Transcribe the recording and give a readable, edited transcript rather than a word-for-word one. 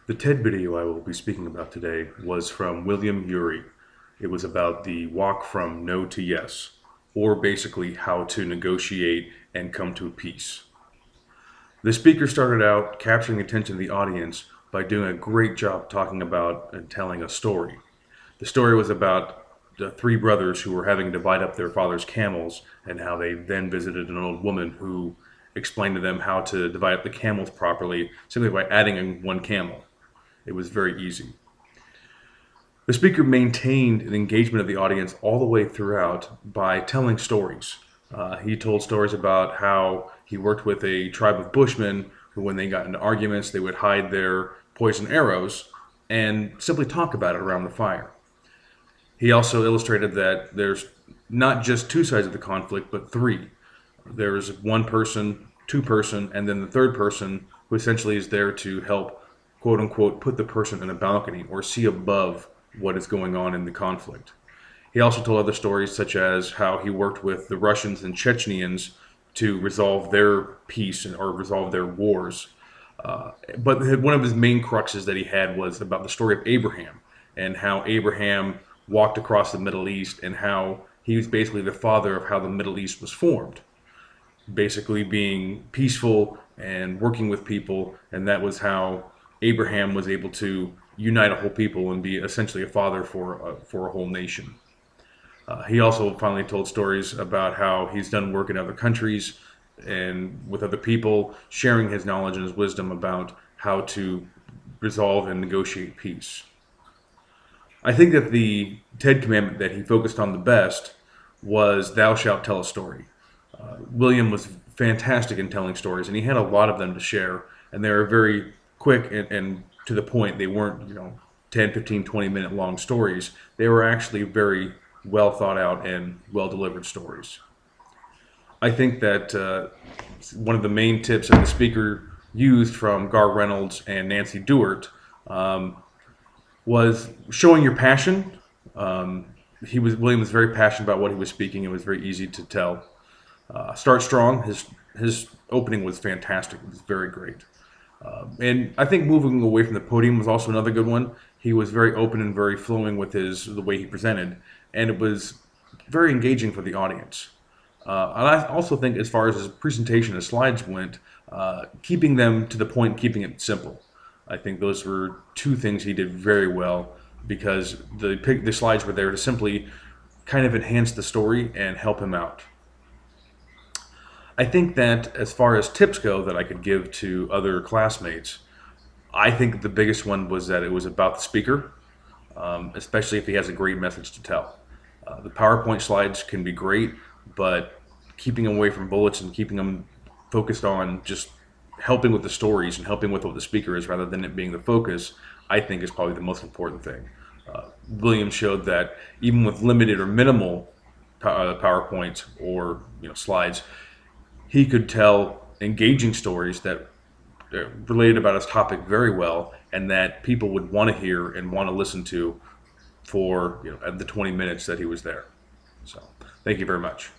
The TED video I will be speaking about today was from William Ury. It was about the walk from no to yes, or basically how to negotiate and come to peace. The speaker started out capturing the attention of the audience by doing a great job talking about and telling a story. The story was about the three brothers who were having to divide up their father's camels, and how they then visited an old woman who explained to them how to divide up the camels properly simply by adding in one camel. It was very easy. The speaker maintained an engagement of the audience all the way throughout by telling stories. He told stories about how he worked with a tribe of Bushmen who, when they got into arguments, they would hide their poison arrows and simply talk about it around the fire. He also illustrated that there's not just two sides of the conflict, but three. There's one person, two person, and then the third person who essentially is there to help, quote unquote, put the person in a balcony or see above what is going on in the conflict. He also told other stories, such as how he worked with the Russians and Chechenians to resolve their peace or resolve their wars. But one of his main cruxes that he had was about the story of Abraham, and how Abraham walked across the Middle East, and how he was basically the father of how the Middle East was formed. Basically being peaceful and working with people, and that was how Abraham was able to unite a whole people and be essentially a father for a whole nation. He also finally told stories about how he's done work in other countries and with other people, sharing his knowledge and his wisdom about how to resolve and negotiate peace. I think that the TED commandment that he focused on the best was "Thou shalt tell a story." William was fantastic in telling stories, and he had a lot of them to share, and they were very quick and to the point. They weren't 10, 15, 20-minute long stories. They were actually very well thought out and well delivered stories. I think that one of the main tips that the speaker used from Gar Reynolds and Nancy Duart was showing your passion. William was very passionate about what he was speaking. It was very easy to tell. Start strong. His opening was fantastic. It was very great. And I think moving away from the podium was also another good one. He was very open and very flowing with the way he presented, and it was very engaging for the audience. And I also think, as far as his presentation and slides went, keeping them to the point, keeping it simple. I think those were two things he did very well, because the slides were there to simply kind of enhance the story and help him out. I think that as far as tips go that I could give to other classmates, I think the biggest one was that it was about the speaker, especially if he has a great message to tell. The PowerPoint slides can be great, but keeping them away from bullets and keeping them focused on just helping with the stories and helping with what the speaker is, rather than it being the focus, I think is probably the most important thing. William showed that even with limited or minimal PowerPoints or slides, he could tell engaging stories that related about his topic very well, and that people would want to hear and want to listen to for the 20 minutes that he was there. So thank you very much.